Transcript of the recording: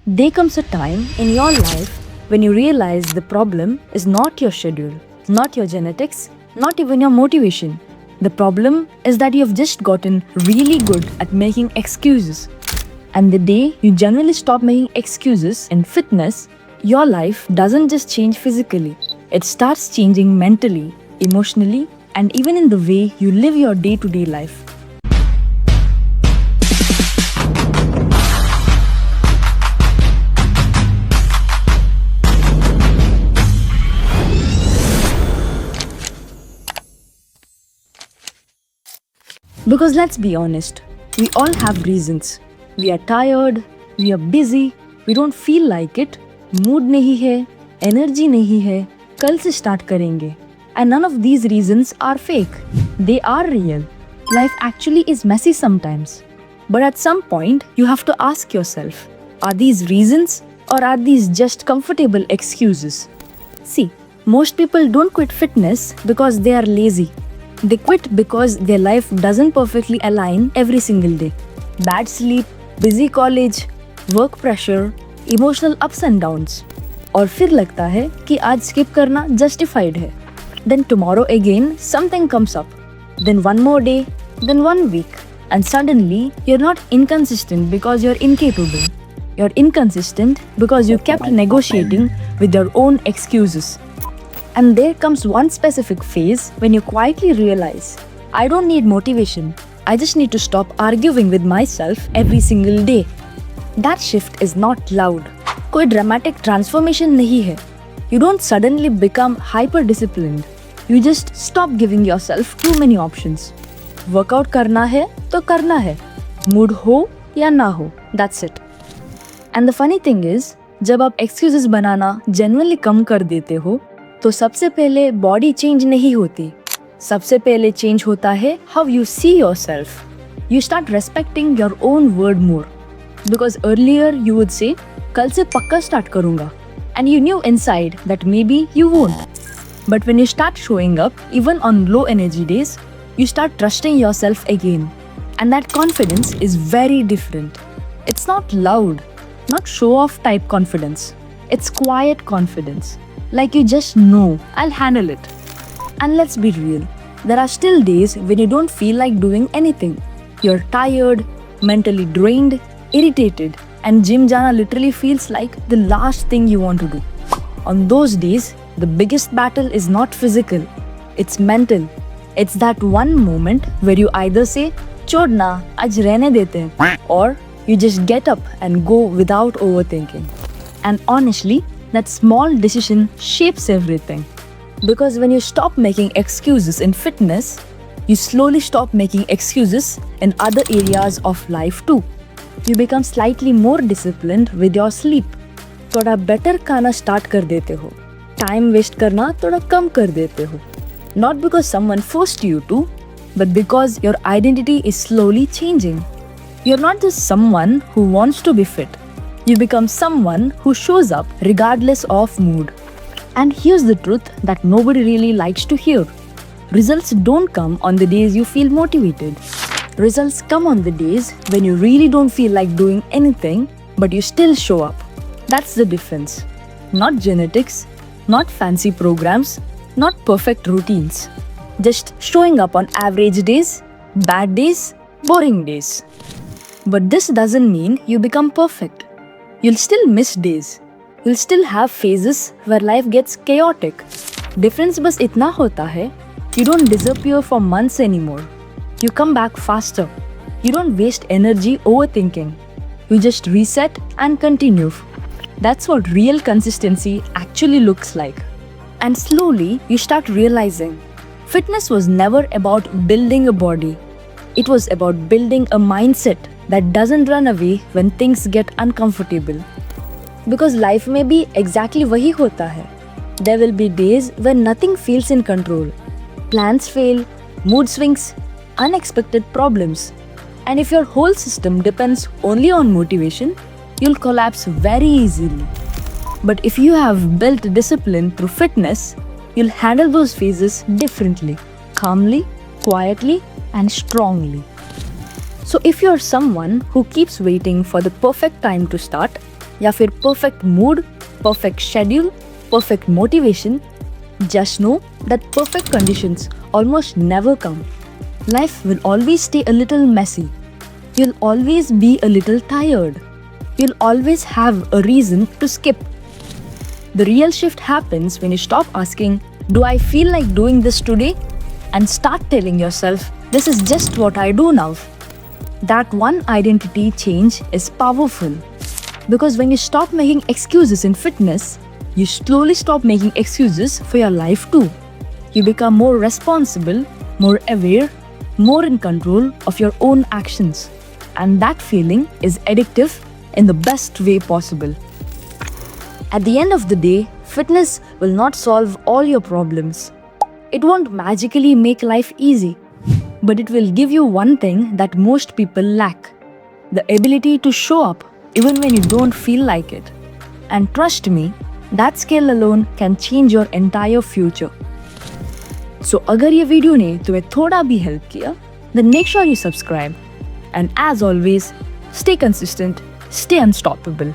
There comes a time in your life when you realize the problem is not your schedule, not your genetics, not even your motivation. The problem is that you have just gotten really good at making excuses. And the day you generally stop making excuses in fitness, your life doesn't just change physically, it starts changing mentally, emotionally, and even in the way you live your day-to-day life. Because let's be honest, we all have reasons. We are tired, we are busy, we don't feel like it, mood नहीं है, energy नहीं है, कल से start करेंगे. And none of these reasons are fake. They are real. Life actually is messy sometimes. But at some point, you have to ask yourself, are these reasons or are these just comfortable excuses? See, most people don't quit fitness because they are lazy. They quit because their life doesn't perfectly align every single day. Bad sleep, busy college, work pressure, emotional ups and downs. और फिर लगता है कि आज skip करना justified है. Then tomorrow again something comes up. Then one more day, then 1 week. And suddenly you're not inconsistent because you're incapable. You're inconsistent because you kept negotiating with your own excuses. And there comes one specific phase when you quietly realize, I don't need motivation. I just need to stop arguing with myself every single day. That shift is not loud. कोई dramatic transformation नहीं है. You don't suddenly become hyper-disciplined. You just stop giving yourself too many options. Workout करना है तो करना है. Mood हो या ना हो. That's it. And the funny thing is, जब आप excuses बनाना genuinely कम कर देते हो, तो सबसे पहले बॉडी चेंज नहीं होती. सबसे पहले चेंज होता है how you see yourself. You start respecting your own word more. Because earlier you would say कल से पक्का स्टार्ट करूंगा, and you new inside that may be you won't. But when you start showing up even on low energy days, you start trusting yourself again. And that confidence is very different. It's not loud, not show-off type confidence. It's quiet confidence. Like you just know, I'll handle it. And let's be real, there are still days when you don't feel like doing anything. You're tired, mentally drained, irritated, and gym jana literally feels like the last thing you want to do. On those days, the biggest battle is not physical, it's mental. It's that one moment where you either say, "Chodna, aaj rehne dete hain," or you just get up and go without overthinking. And honestly, that small decision shapes everything. Because when you stop making excuses in fitness, you slowly stop making excuses in other areas of life too. You become slightly more disciplined with your sleep. थोड़ा better खाना start कर देते हो. Time waste करना थोड़ा कम कर देते हो. Not because someone forced you to, but because your identity is slowly changing. You're not just someone who wants to be fit. You become someone who shows up regardless of mood. And here's the truth that nobody really likes to hear. Results don't come on the days you feel motivated. Results come on the days when you really don't feel like doing anything, but you still show up. That's the difference. Not genetics, not fancy programs, not perfect routines. Just showing up on average days, bad days, boring days. But this doesn't mean you become perfect. You'll still miss days. You'll still have phases where life gets chaotic. Difference बस इतना होता है, you don't disappear for months anymore. You come back faster. You don't waste energy overthinking. You just reset and continue. That's what real consistency actually looks like. And slowly, you start realizing fitness was never about building a body. It was about building a mindset that doesn't run away when things get uncomfortable. Because life may be exactly वही होता है. There will be days when nothing feels in control. Plans fail, mood swings, unexpected problems. And if your whole system depends only on motivation, you'll collapse very easily. But if you have built discipline through fitness, you'll handle those phases differently, calmly, quietly, and strongly. So if you're someone who keeps waiting for the perfect time to start, या फिर perfect mood, perfect schedule, perfect motivation, just know that perfect conditions almost never come. Life will always stay a little messy. You'll always be a little tired. You'll always have a reason to skip. The real shift happens when you stop asking, "Do I feel like doing this today?" and start telling yourself, "This is just what I do now." That one identity change is powerful. Because when you stop making excuses in fitness, you slowly stop making excuses for your life too. You become more responsible, more aware, more in control of your own actions. And that feeling is addictive in the best way possible. At the end of the day, fitness will not solve all your problems. It won't magically make life easy, but it will give you one thing that most people lack: the ability to show up even when you don't feel like it. And trust me, that skill alone can change your entire future. So अगर ये video ने तुम्हें थोड़ा भी help किया, then make sure you subscribe. And as always, stay consistent, stay unstoppable.